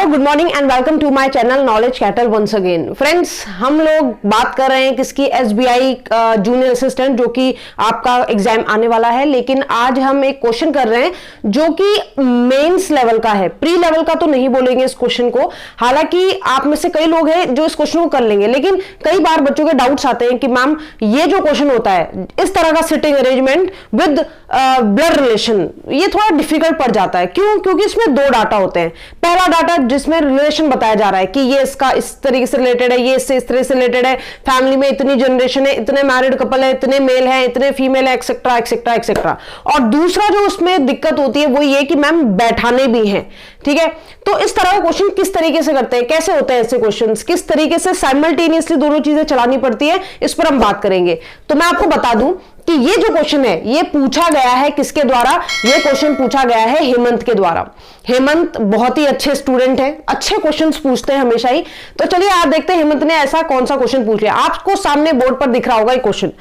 Good morning and welcome to my channel knowledge cattle once again. Friends, हम लोग बात कर रहे हैं किसकी, एसबीआई जूनियर असिस्टेंट, जो कि आपका एग्जाम आने वाला है। लेकिन आज हम एक क्वेश्चन कर रहे हैं जो कि मेंस लेवल का है, प्री लेवल का तो नहीं बोलेंगे इस क्वेश्चन को। हालांकि आप में से कई लोग हैं जो इस क्वेश्चन को कर लेंगे, लेकिन कई बार बच्चों के डाउट्स आते हैं कि मैम ये जो क्वेश्चन होता है इस तरह का sitting arrangement with blood relation, ये थोड़ा डिफिकल्ट पड़ जाता है। क्यों? क्योंकि इसमें दो डाटा होते हैं। पहला डाटा जिसमें रिलेशन बताया जा रहा है कि ये इसका इस तरीके से रिलेटेड है, ये इससे इस तरह से रिलेटेड है, फैमिली में इतनी जनरेशन है, इतने मैरिड कपल है, इतने मेल है, इतने फीमेल है, एक्सेट्रा एक्सेट्रा एक्सेट्रा। और दूसरा जो उसमें दिक्कत होती है वो ये कि मैम बैठाने भी हैं, ठीक है। तो इस तरह का क्वेश्चन किस तरीके से करते हैं, कैसे होते हैं ऐसे क्वेश्चंस, किस तरीके से साइमल्टेनियसली दोनों चीजें चलानी पड़ती है, इस पर हम बात करेंगे। तो मैं आपको बता दूं कि ये जो क्वेश्चन है ये पूछा गया है किसके द्वारा, ये क्वेश्चन पूछा गया है हेमंत के द्वारा। हेमंत बहुत ही अच्छे स्टूडेंट हैं, अच्छे क्वेश्चंस पूछते हैं हमेशा ही। तो चलिए आप देखते हैं हेमंत ने ऐसा कौन सा क्वेश्चन पूछ लिया। आपको सामने बोर्ड पर दिख रहा होगा ये क्वेश्चन।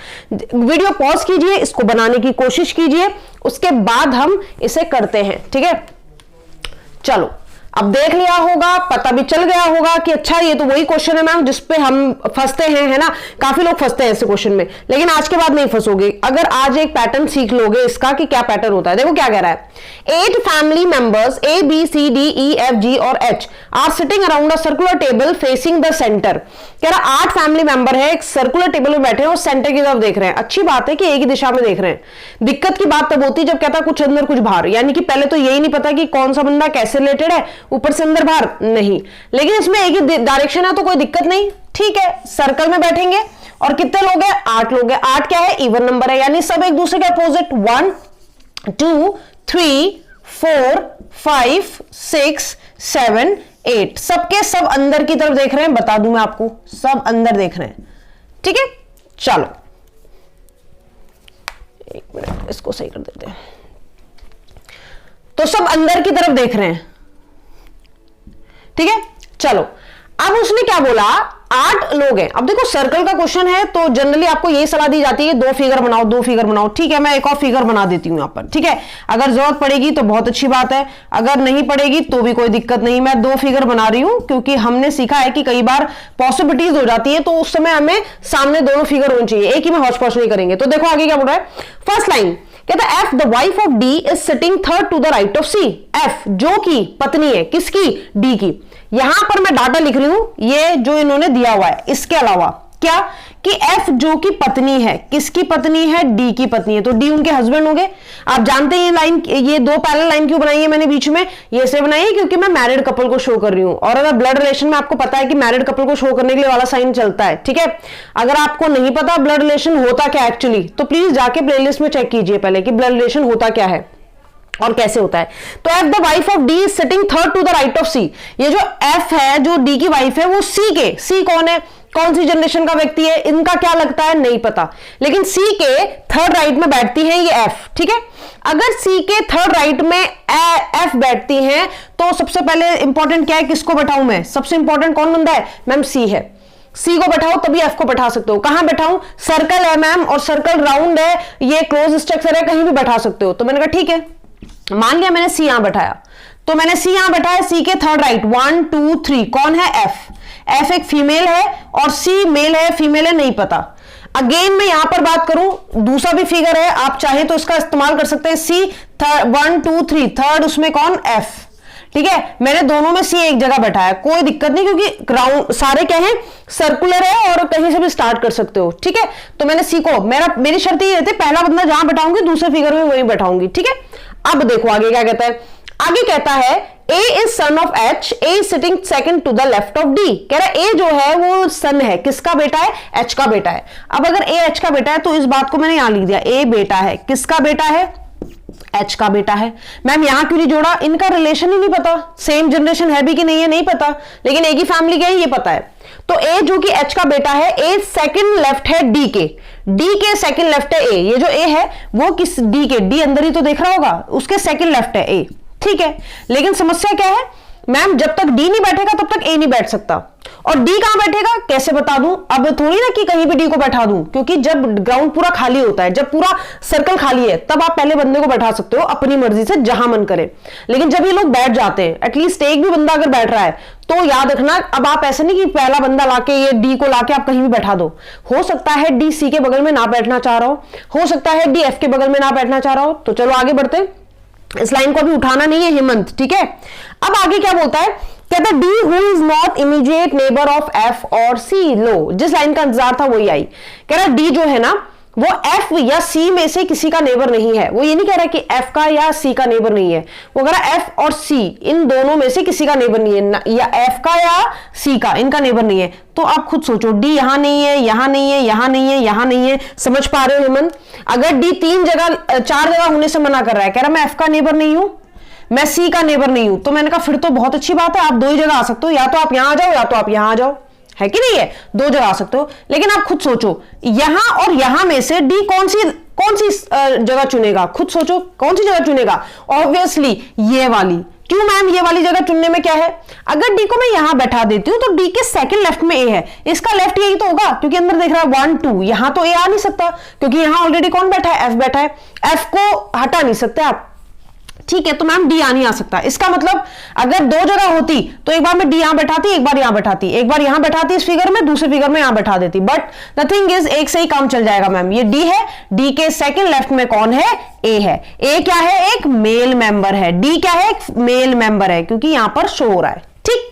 वीडियो पॉज कीजिए, इसको बनाने की कोशिश कीजिए, उसके बाद हम इसे करते हैं, ठीक है। चलो, अब देख लिया होगा, पता भी चल गया होगा कि अच्छा ये तो वही क्वेश्चन है मैम जिसपे हम फंसते हैं, है ना। काफी लोग फंसते हैं ऐसे क्वेश्चन में, लेकिन आज के बाद नहीं फंसोगे अगर आज एक पैटर्न सीख लोगे इसका कि क्या पैटर्न होता है। देखो क्या कह रहा है, 8 family members A B C D E F G और H are sitting around a circular table facing the centre. कह रहा 8 फैमिली मेंबर है, एक सर्कुलर टेबल में बैठे हैं और सेंटर की तरफ देख रहे हैं। अच्छी बात है कि एक ही दिशा में देख रहे हैं। दिक्कत की बात तब होती है जब कहता कुछ अंदर कुछ बाहर, यानी कि पहले तो यही नहीं पता कि कौन सा बंदा कैसे रिलेटेड है, ऊपर से अंदर बाहर नहीं। लेकिन इसमें एक ही डायरेक्शन है तो कोई दिक्कत नहीं, ठीक है। सर्कल में बैठेंगे और कितने लोग हैं, 8 लोग हैं। 8 क्या है, इवन नंबर है, यानी सब एक दूसरे के अपोजिट। 1 2 3 4 5 6 7 8 सबके सब अंदर की तरफ देख रहे हैं। बता दूं मैं आपको, सब अंदर देख रहे हैं, ठीक है। चलो एक मिनट, इसको सही कर देते हैं। तो सब अंदर की तरफ देख रहे हैं, ठीक है। चलो, अब उसने क्या बोला, 8 लोग हैं। अब देखो सर्कल का क्वेश्चन है तो जनरली आपको यही सलाह दी जाती है, 2 फिगर बनाओ, 2 फिगर बनाओ, ठीक है। मैं एक और फिगर बना देती हूं यहां पर, ठीक है। अगर जरूरत पड़ेगी तो बहुत अच्छी बात है, अगर नहीं पड़ेगी तो भी कोई दिक्कत नहीं। मैं 2 फिगर बना रही हूं क्योंकि हमने सीखा है कि कई बार पॉसिबिलिटीज हो जाती है, तो उस समय हमें सामने दोनों फिगर होनी चाहिए, एक ही में हौच पौच नहीं करेंगे। तो देखो आगे क्या बोल रहा है, फर्स्ट लाइन कहता है F the wife of D is sitting third to the right of C। F जो कि पत्नी है किसकी, D की। यहां पर मैं डाटा लिख रही हूं, ये जो इन्होंने दिया हुआ है, इसके अलावा क्या कि F जो कि पत्नी है, किसकी पत्नी है, D की पत्नी है, तो D उनके हस्बैंड होंगे। आप जानते हैं ये लाइन, ये 2 पैरेलल लाइन क्यों बनाई है मैंने बीच में, ये इसलिए बनाई है क्योंकि मैं मैरिड कपल को शो कर रही हूं। और अगर ब्लड रिलेशन में आपको पता है कि मैरिड कपल को शो करने के लिए वाला साइन चलता है, ठीक है। अगर आपको नहीं पता ब्लड रिलेशन होता क्या एक्चुअली, तो प्लीज जाके प्लेलिस्ट में चेक कीजिए पहले कि ब्लड रिलेशन होता क्या है और कैसे होता है। तो F the wife of D is sitting third to the right of C। ये जो F है, जो D की वाइफ है, वो C के, C कौन है, कौन सी जनरेशन का व्यक्ति है, इनका क्या लगता है नहीं पता, लेकिन C के थर्ड राइट में बैठती है ये F, ठीक है। अगर C के थर्ड राइट में F बैठती है तो सबसे पहले इंपॉर्टेंट क्या है, किसको बैठाऊं मैं, सबसे इंपॉर्टेंट कौन बंदा है, मैम C है। C को बैठाओ तभी F को बैठा सकते हो। कहां बैठाऊं, सर्कल है मैम, और सर्कल राउंड है, ये क्लोज स्ट्रक्चर है, कहीं भी बैठा सकते हो। तो मैंने कहा ठीक है, मान लिया मैंने C यहां बैठाया, तो मैंने C यहां बैठाया, C के थर्ड राइट 1 2 3 कौन है, F एक फीमेल है और C मेल है, फीमेल है नहीं पता। अगेन मैं यहां पर बात करूं, दूसरा भी फिगर है, आप चाहे तो इसका इस्तेमाल कर सकते हैं। C 1 2 3 थर्ड उसमें कौन, F, ठीक है। मैंने दोनों में C एक जगह बैठाया, कोई दिक्कत नहीं क्योंकि राउंड सारे क्या है, सर्कुलर है और कहीं से भी स्टार्ट कर सकते हो, ठीक है। तो मैंने C को, मेरी शर्त ये रहती है पहला बंदा जहां बैठाऊंगी दूसरे फिगर में वही बैठाऊंगी, ठीक है। अब देखो आगे क्या कहता है, आगे कहता है A is son of H, A is sitting second to the left of D। कह रहा है A जो है वो सन है, किसका बेटा है, H का बेटा है। अब अगर A H का बेटा है तो इस बात को मैंने यहां लिख दिया, A बेटा है, किसका बेटा है, H का बेटा है। मैम यहां क्यों नहीं जोड़ा, इनका रिलेशन ही नहीं पता, सेम जनरेशन है भी कि नहीं है नहीं पता, लेकिन एक ही फैमिली के है ये पता है। तो A जो कि H का बेटा है, A सेकंड लेफ्ट है D के, D के सेकंड लेफ्ट है A। ये जो A है वो किस, D के, D अंदर ही तो देख रहा होगा, उसके सेकंड लेफ्ट है A, ठीक है। लेकिन समस्या क्या है, मैम जब तक डी नहीं बैठेगा तब तक ए नहीं बैठ सकता। और डी कहां बैठेगा कैसे बता दूं? अब थोड़ी ना कि कहीं भी डी को बैठा दूं, क्योंकि जब ग्राउंड पूरा खाली होता है, जब पूरा सर्कल खाली है, तब आप पहले बंदे को बैठा सकते हो अपनी मर्जी से जहां मन करे। लेकिन जब ये लोग बैठ जाते हैं, एटलीस्ट एक भी बंदा अगर बैठ रहा है, तो याद रखना अब आप ऐसे नहीं कि पहला बंदा लाके ये डी को लाके आप कहीं भी बैठा दो। हो सकता है डी सी के बगल में ना बैठना चाह रहा हो सकता है डी एफ के बगल में ना बैठना चाह रहा हो। तो चलो आगे बढ़ते हैं, इस लाइन को अभी उठाना नहीं है हेमंत, ठीक है। अब आगे क्या बोलता है, कहता है D who is not immediate neighbour of F और सी। लो, जिस लाइन का इंतजार था वही आई। कह रहा डी जो है ना वो एफ या सी में से किसी का नेबर नहीं है। वो ये नहीं कह रहा कि एफ का या सी का नेबर नहीं है, वो कह रहा एफ और सी इन दोनों में से किसी का नेबर नहीं है, या एफ का या सी का, इनका नेबर नहीं है। तो आप खुद सोचो, डी यहां नहीं है, यहां नहीं है, यहां नहीं है, यहां नहीं है। समझ पा रहे हो हेमंत? अगर डी 4 जगह होने से मना कर रहा है, कह रहा मैं एफ का नेबर नहीं हूं, मैं सी का नेबर नहीं हूं, तो मैंने कहा फिर तो बहुत अच्छी बात है, आप 2 ही जगह आ सकते हो, या तो आप यहां आ जाओ या तो आप यहां आ जाओ, है कि नहीं है? 2 जगह आ सकते हो। लेकिन आप खुद सोचो, यहां और यहां में से डी कौन सी जगह चुनेगा? खुद सोचो कौन सी जगह चुनेगा? ऑब्वियसली ये वाली। क्यों मैम ये वाली जगह चुनने में क्या है? अगर डी को मैं यहां बैठा देती हूं तो डी के सेकंड लेफ्ट में ए है, इसका लेफ्ट यही तो होगा, क्योंकि अंदर देख रहा है 1 2, यहां तो ए आ नहीं सकता, क्योंकि यहां ऑलरेडी कौन बैठा है? एफ बैठा है। एफ को हटा नहीं सकते आप, ठीक है। तो मैम डी आ नहीं आ सकता। इसका मतलब अगर 2 जगह होती तो एक बार मैं डी यहां बैठाती, एक बार यहां बैठाती, एक बार यहां बैठाती इस फिगर में, दूसरे फिगर में यहां बैठा देती, बट नथिंग इज, एक से ही काम चल जाएगा मैम। ये डी है, डी के सेकंड लेफ्ट में कौन है? ए है। ए क्या है? एक मेल मेंबर है। डी क्या है? एक मेल मेंबर है, क्योंकि यहां पर शो हो रहा है, ठीक।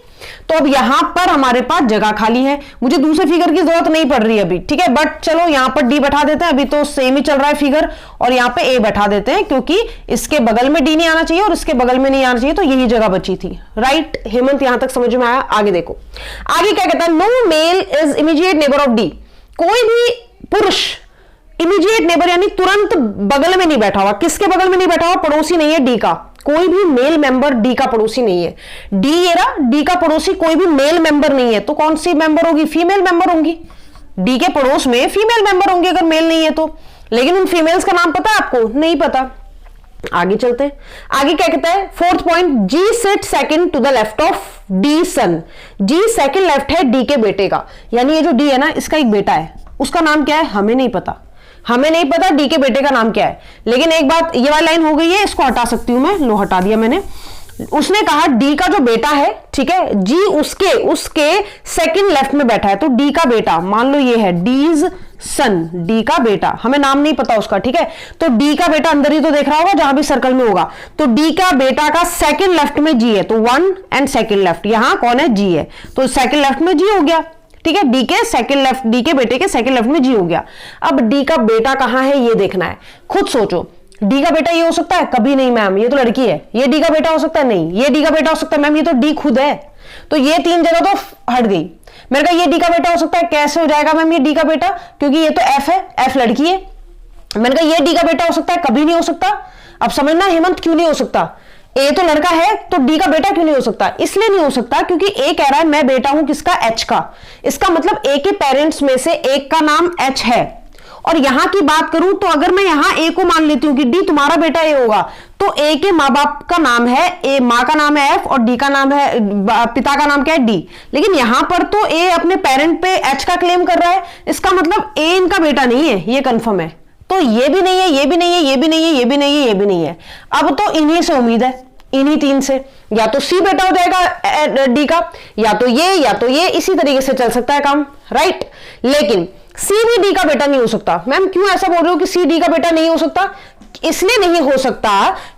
तो अब यहां पर हमारे पास जगह खाली है, मुझे दूसरे फिगर की जरूरत नहीं पड़ रही अभी, ठीक है। बट चलो यहां पर डी बैठा देते हैं, अभी तो सेम ही चल रहा है फिगर, और यहां पे ए बैठा देते हैं, क्योंकि इसके बगल में डी नहीं आना चाहिए और इसके बगल में नहीं आना चाहिए, तो यही जगह बची थी, राइट। हेमंत यहां तक समझ में आया? आगे देखो, आगे क्या कहता है, no male is immediate neighbour of D. कोई भी पुरुष इमीडिएट नेबर यानी तुरंत बगल में नहीं बैठा हुआ। किसके बगल में नहीं बैठा हुआ? पड़ोसी नहीं है डी का, कोई भी मेल मेंबर डी का पड़ोसी नहीं है। डी ये रहा, डी का पड़ोसी कोई भी मेल मेंबर नहीं है, तो कौन सी मेंबर होगी? फीमेल मेंबर होंगी। डी के पड़ोस में फीमेल मेंबर होंगे अगर मेल नहीं है तो। लेकिन उन फीमेल्स का नाम पता है आपको? नहीं पता। आगे चलते हैं, आगे क्या कहता है, 4th point, G sit second to the left of D son. G second left है डी के बेटे का, यानी ये जो डी है ना, इसका एक बेटा है, उसका नाम क्या है हमें नहीं पता। हमें नहीं पता डी के बेटे का नाम क्या है। लेकिन एक बात, ये वाली लाइन हो गई है, इसको हटा सकती हूं मैं, लो हटा दिया मैंने। उसने कहा डी का जो बेटा है, ठीक है, जी उसके सेकंड लेफ्ट में बैठा है, तो डी का बेटा मान लो ये है डीज सन, डी का बेटा, हमें नाम नहीं पता उसका, ठीक है। तो डी का बेटा अंदर ही तो देख रहा होगा जहां भी सर्कल में होगा, तो डी का बेटा का सेकंड लेफ्ट में जी है, तो 1 एंड सेकंड लेफ्ट, यहां कौन है? जी है, तो सेकंड लेफ्ट में जी हो गया, ठीक है। डी के सेकंड लेफ्ट, डी के बेटे के सेकंड लेफ्ट में जी हो गया। अब डी का बेटा कहां है ये देखना है, खुद सोचो। डी का बेटा ये हो सकता है? कभी नहीं मैम, ये तो लड़की है। ये डी का बेटा हो सकता है? नहीं। ये डी का बेटा हो सकता है? मैम ये तो डी खुद है, तो ये 3 जगह तो हट गई। मैंने कहा ये डी का बेटा हो सकता है, कैसे हो जाएगा मैम ये डी का बेटा? क्योंकि ये तो एफ है, एफ लड़की है। मैंने कहा ये डी का बेटा हो सकता है, कभी नहीं हो सकता। अब समझना हेमंत क्यों नहीं हो सकता, ए तो लड़का है, तो डी का बेटा क्यों नहीं हो सकता? इसलिए नहीं हो सकता क्योंकि ए कह रहा है मैं बेटा हूं किसका? एच का। इसका मतलब ए के पेरेंट्स में से एक का नाम एच है। और यहां की बात करूं तो अगर मैं यहां ए को मान लेती हूं कि डी तुम्हारा बेटा ए होगा, तो ए के माँ बाप का नाम है ए, माँ का नाम है एफ और डी का नाम है, पिता का नाम क्या है? डी। लेकिन यहां पर तो ए अपने पेरेंट पे एच का क्लेम कर रहा है, इसका मतलब ए इनका बेटा नहीं है, ये कंफर्म है। तो ये भी नहीं है, ये भी नहीं है, ये भी नहीं है, ये भी नहीं है, ये भी नहीं है। अब तो इन्हीं से उम्मीद है, इन्हीं 3 से, या तो सी बेटा हो जाएगा डी का, या तो ये, इसी तरीके से चल सकता है काम, राइट। लेकिन सी भी डी का बेटा नहीं हो सकता। मैम क्यों ऐसा बोल रहे हो कि सी डी का बेटा नहीं हो सकता? इसलिए नहीं हो सकता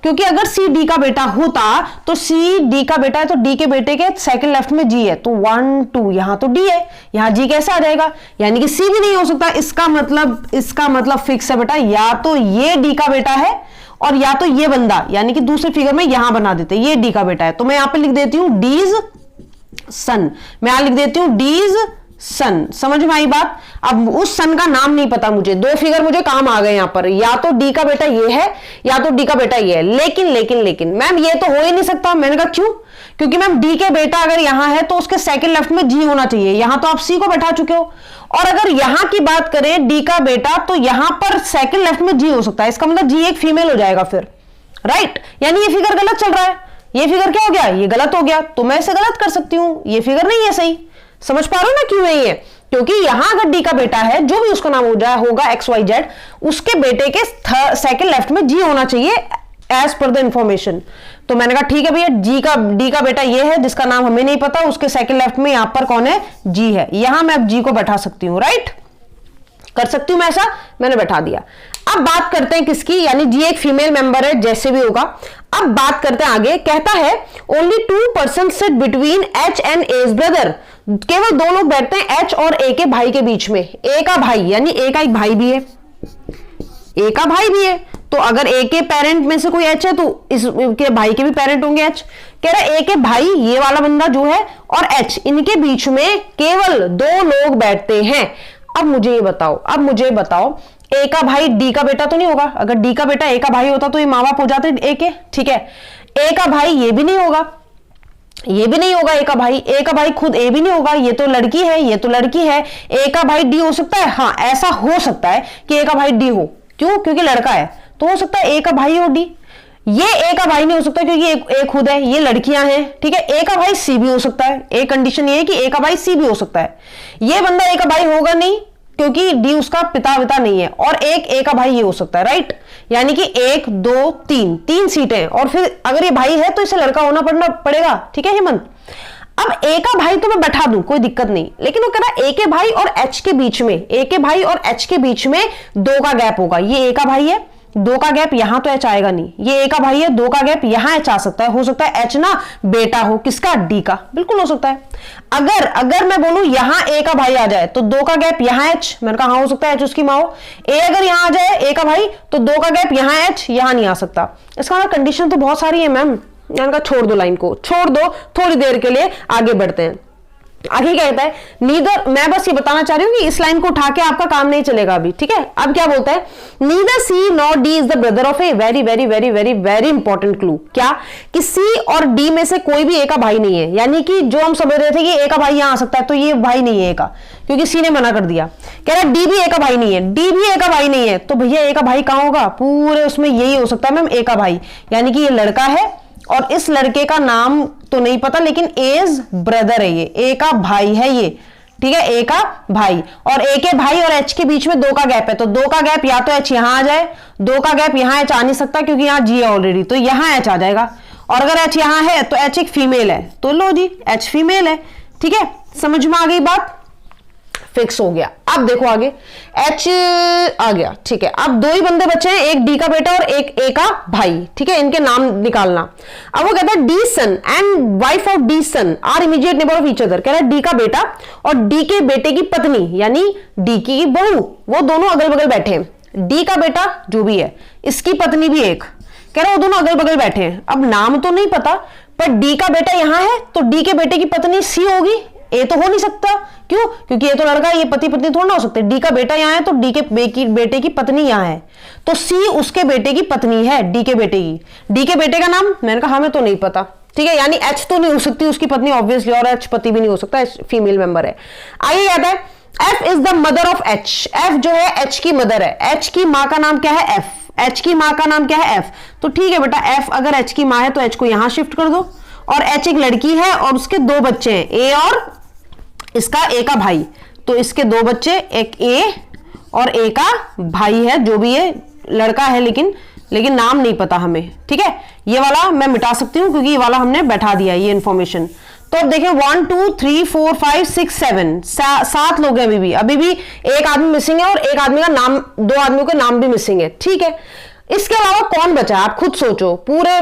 क्योंकि अगर सी डी का बेटा होता तो सी डी का बेटा है, तो डी के बेटे के सेकंड लेफ्ट में जी है, तो 1 2, यहां तो डी है, यहां जी कैसे आ जाएगा? यानी कि सी भी नहीं हो सकता। इसका मतलब फिक्स है बेटा, या तो ये डी का बेटा है और या तो ये बंदा, यानी कि दूसरे फिगर में यहां बना देते ये डी का बेटा है। तो मैं यहां पे लिख देती हूं डीज सन, मैं यहां लिख देती हूं डीज सन। समझ में आई बात? अब उस सन का नाम नहीं पता मुझे, 2 फिगर मुझे काम आ गए यहां पर, या तो डी का बेटा ये है या तो डी का बेटा ये है। लेकिन मैम ये तो हो ही नहीं सकता। मैंने कहा क्यों? क्योंकि मैम डी के बेटा अगर यहां है तो उसके सेकंड लेफ्ट में जी होना चाहिए, यहां तो आप सी को बैठा चुके हो। और अगर यहां की बात करें डी का बेटा, तो यहां पर सेकंड लेफ्ट में जी हो सकता है, इसका मतलब जी एक फीमेल हो जाएगा फिर, राइट। यानी ये फिगर गलत चल रहा है, ये फिगर क्या हो गया, ये गलत हो गया, तो मैं इसे गलत कर सकती हूं, ये फिगर नहीं है सही। समझ पा रहे हो ना क्यों नहीं है, क्योंकि यहां अगर डी का बेटा है, जो भी उसका नाम हो जाए होगा XYZ, उसके बेटे के सेकंड लेफ्ट में जी होना चाहिए एज पर द इंफॉर्मेशन। तो मैंने कहा ठीक है भैया, डी का बेटा ये है जिसका नाम हमें नहीं पता, उसके सेकंड लेफ्ट में यहां पर कौन है, जी है, यहां मैं अब जी को बैठा सकती हूं, राइट, कर सकती हूं मैं ऐसा, मैंने बैठा दिया। अब बात करते हैं किसकी, यानी जी एक फीमेल मेंबर है, जैसे भी होगा। अब बात करते हैं आगे, कहता है only 2 person sit between H and H's brother, केवल 2 लोग बैठते हैं एच और ए के भाई के बीच में। ए का भाई यानी ए का एक भाई भी है, ए का भाई भी है, तो अगर ए के पेरेंट में से कोई एच है तो इसके भाई के भी पेरेंट होंगे एच। कह रहा है ए के भाई ये वाला बंदा जो है और एच, इनके बीच में केवल 2 लोग बैठते हैं। अब मुझे ये बताओ ए का भाई डी का बेटा तो नहीं होगा, अगर डी का बेटा ए का भाई होता तो ये माँ बाप हो जाते ए के, ठीक है। ए का भाई ये भी नहीं होगा, ये भी नहीं होगा ए का भाई खुद ए भी नहीं होगा, ये तो लड़की है, ये तो लड़की है। ए का भाई डी हो सकता है, हाँ ऐसा हो सकता है कि ए का भाई डी हो, क्यों, क्योंकि लड़का है, तो हो सकता है ए का भाई हो डी। ये ए का भाई नहीं हो सकता क्योंकि ए खुद है, ये लड़कियां हैं, ठीक है। ए का भाई सी भी हो सकता है, एक कंडीशन ये है कि ए का भाई सी भी हो सकता है। ये बंदा ए का भाई होगा नहीं क्योंकि डी उसका पिता नहीं है, और एक ए का भाई ये हो सकता है, राइट। यानी कि 1 2 3 सीटें, और फिर अगर ये भाई है तो इसे लड़का होना पड़ेगा, ठीक है हेमंत। अब ए का भाई तो मैं बैठा दूं, कोई दिक्कत नहीं, लेकिन वो कह रहा है ए के भाई और एच के बीच में, ए के भाई और एच के बीच में 2 का गैप होगा। ये ए का भाई है, 2 का गैप यहां तो एच आएगा नहीं, ये ए का भाई है, 2 का गैप यहां एच आ सकता है, हो सकता है एच ना बेटा हो किसका, डी का, बिल्कुल हो सकता है। अगर मैं बोलूं यहां ए का भाई आ जाए तो 2 का गैप यहां एच, मैंने कहा हाँ हो सकता है एच उसकी माँ हो। ए अगर यहां आ जाए ए का भाई तो 2 का गैप यहां एच, यहां नहीं आ सकता। इसका मतलब कंडीशन तो बहुत सारी है मैम, मैंने कहा छोड़ दो, लाइन को छोड़ दो, थोड़ी देर के लिए आगे बढ़ते हैं। आगे क्या कहता है, नीदर, मैं बस ये बताना चाह रही हूं कि इस लाइन को उठा के आपका काम नहीं चलेगा अभी, ठीक है। अब क्या बोलता है, neither C nor D is the brother of A, very very very very very important clue, क्या कि सी और डी में से कोई भी ए का भाई नहीं है। यानी कि जो हम समझ रहे थे कि ए का भाई यहां आ सकता है, तो ये भाई नहीं है ए का, क्योंकि सी ने मना कर दिया। कह रहा है डी भी ए का भाई नहीं है, डी भी ए का भाई नहीं है, तो भैया ए का भाई कहां होगा, पूरे उसमें यही हो सकता है मैम, ए का भाई, यानी कि ये लड़का है और इस लड़के का नाम तो नहीं पता, लेकिन एज ब्रदर है, ये ए का भाई है ये, ठीक है, ए का भाई। और ए के भाई और एच के बीच में 2 का गैप है, तो 2 का गैप या तो एच यहां आ जाए, 2 का गैप यहां एच आ नहीं सकता क्योंकि यहां जी है ऑलरेडी, तो यहां एच आ जाएगा। और अगर एच यहां है तो एच एक फीमेल है, तो लो जी एच फीमेल है, ठीक है, समझ में आ गई बात, फिक्स हो गया। अब देखो आगे एच आ गया, ठीक है। अब 2 ही बंदे बचे हैं, एक डी का बेटा और एक ए का भाई, ठीक है, इनके नाम निकालना। अब वो कहता है D son and wife of D son are immediate neighbour of each other. कह रहा है डी का बेटा और डी के बेटे की पत्नी यानी डी की बहू, वो दोनों अगल बगल बैठे हैं। डी का बेटा जो भी है, इसकी पत्नी भी एक, कह रहा है वो दोनों अगल बगल बैठे हैं। अब नाम तो नहीं पता, पर डी का बेटा यहां है तो डी के बेटे की पत्नी सी होगी, ए तो हो नहीं सकता, क्यों, क्योंकि ये तो लड़का, ये पति पत्नी थोड़ा ना हो सकते। डी का बेटा यहां है तो डी के बेटे की पत्नी यहां है, तो सी उसके बेटे की पत्नी है, डी के बेटे की। डी के बेटे का नाम मैंने कहा हमें तो नहीं पता, ठीक है, यानी एच तो नहीं हो सकती उसकी पत्नी ऑब्वियसली, और एच पति भी नहीं हो सकता, फीमेल मेंबर है। आइए आता है F is the mother of H, F जो है एच की मदर है, एच की मां का नाम क्या है, एफ, एच की मां का नाम क्या है, एफ। तो ठीक है बेटा, एफ अगर एच की मां है तो एच को यहां शिफ्ट कर दो, और एच एक लड़की है और उसके 2 बच्चे हैं, ए और इसका ए का भाई, तो इसके 2 बच्चे, एक ए और ए का भाई है, जो भी ये लड़का है, लेकिन नाम नहीं पता हमें, ठीक है। ये वाला मैं मिटा सकती हूं क्योंकि ये वाला हमने बैठा दिया ये इंफॉर्मेशन। तो अब देखें 1 2 3 4 5 6 7 7 लोग हैं, अभी भी एक आदमी मिसिंग है और एक आदमी का नाम, 2 आदमियों के नाम भी मिसिंग है, ठीक है। इसके अलावा कौन बचा है, आप खुद सोचो, पूरे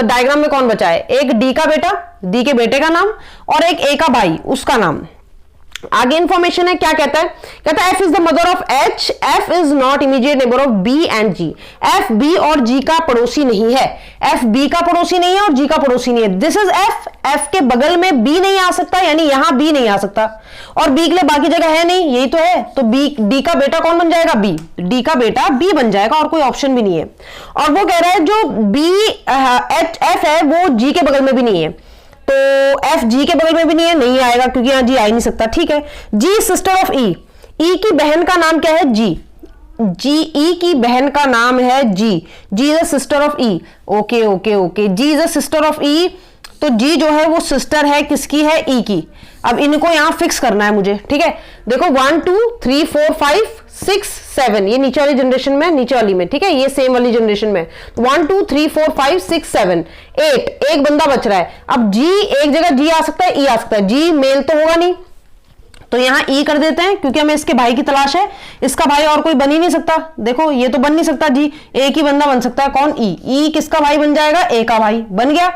डायग्राम में कौन बचा है, एक डी का बेटा, डी के बेटे का नाम, और एक ए का भाई उसका नाम। आगे इंफॉर्मेशन है, क्या कहता है, कहता है F is the mother of H, F is not immediate neighbour of B and G, F B और जी का पड़ोसी नहीं है, एफ बी का पड़ोसी नहीं है और जी का पड़ोसी नहीं है। दिस इज एफ, एफ के बगल में बी नहीं आ सकता, यानी यहां बी नहीं आ सकता, और बी के लिए बाकी जगह है नहीं, यही तो है, तो बी, डी का बेटा कौन बन जाएगा, बी, डी का बेटा बी बन जाएगा, और कोई ऑप्शन भी नहीं है। और वो कह रहा है जो बी एफ है वो जी के बगल में भी नहीं है, तो एफ जी के बगल में भी नहीं आएगा क्योंकि यहां जी आ ही नहीं सकता, ठीक है। जी सिस्टर ऑफ ई, ई की बहन का नाम क्या है, जी, जी, ई की बहन का नाम है G, G is a sister of E. Okay okay okay, G is a sister of E, तो जी जो है वो सिस्टर है किसकी है, ई की। अब इनको यहां फिक्स करना है मुझे, ठीक है। देखो 1 2 3 4 5 6 7, ये नीचे वाली जनरेशन में, नीचे वाली में, ठीक है, ये सेम वाली जनरेशन में। 1 2 3 4 5 6 7 8, एक बंदा बच रहा है। अब जी एक जगह जी आ सकता है, ई आ सकता है, जी मेल तो होगा नहीं, तो यहां ई कर देते हैं क्योंकि हमें इसके भाई की तलाश है। इसका भाई और कोई बन ही नहीं सकता, देखो ये तो बन नहीं सकता जी, एक ही बंदा बन सकता है, कौन, ई। ई किसका भाई बन जाएगा, ए का भाई बन गया।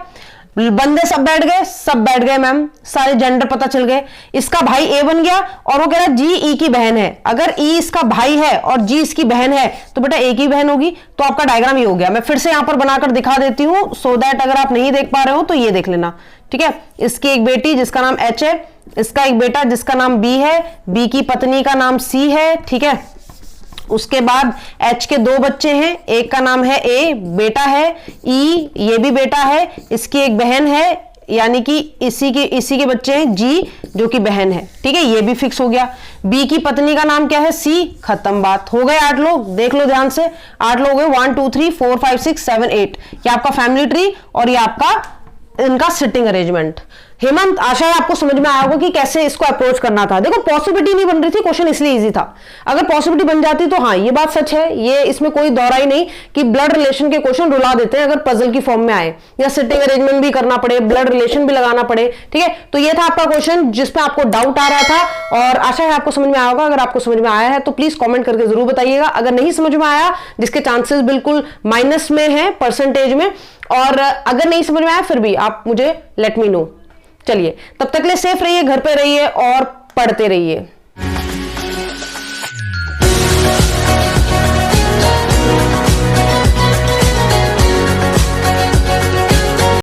बंदे सब बैठ गए, सब बैठ गए मैम, सारे जेंडर पता चल गए। इसका भाई ए बन गया और वो कह रहा है जी ई की बहन है। अगर ई इसका भाई है और जी इसकी बहन है तो बेटा ए की बहन होगी। तो आपका डायग्राम ये हो गया। मैं फिर से यहां पर बनाकर दिखा देती हूं सो दैट अगर आप नहीं देख पा रहे हो तो ये देख लेना, ठीक है। इसकी एक बेटी जिसका नाम एच है, इसका एक बेटा जिसका नाम बी है, बी की पत्नी का नाम सी है, ठीक है। उसके बाद एच के 2 बच्चे हैं, एक का नाम है ए, बेटा है, ई ये भी बेटा है, इसकी एक बहन है, यानी कि इसी के बच्चे हैं जी जो कि बहन है, ठीक है, ये भी फिक्स हो गया। बी की पत्नी का नाम क्या है, सी, खत्म बात, हो गए 8 लोग। देख लो ध्यान से, 8 लोग हैं, 1 2 3 4 5 6 7 8, ये आपका फैमिली ट्री और ये आपका इनका सिटिंग अरेंजमेंट। हेमंत, आशा है आपको समझ में आया होगा कि कैसे इसको अप्रोच करना था। देखो पॉसिबिलिटी नहीं बन रही थी, क्वेश्चन इसलिए इजी था। अगर पॉसिबिलिटी बन जाती तो हाँ ये बात सच है, ये इसमें कोई दौरा ही नहीं कि ब्लड रिलेशन के क्वेश्चन रुला देते हैं अगर पजल की फॉर्म में आए, या सिटिंग अरेंजमेंट भी करना पड़े, ब्लड रिलेशन भी लगाना पड़े, ठीक है। तो ये था आपका क्वेश्चन जिसपे आपको डाउट आ रहा था और आशा है आपको समझ में आया होगा। अगर आपको समझ में आया है तो प्लीज कॉमेंट करके जरूर बताइएगा। अगर नहीं समझ में आया, जिसके चांसेस बिल्कुल माइनस में है परसेंटेज में, और अगर नहीं समझ में आया फिर भी आप मुझे लेट मी नो। चलिए तब तक ले सेफ रहिए, घर पे रहिए और पढ़ते रहिए।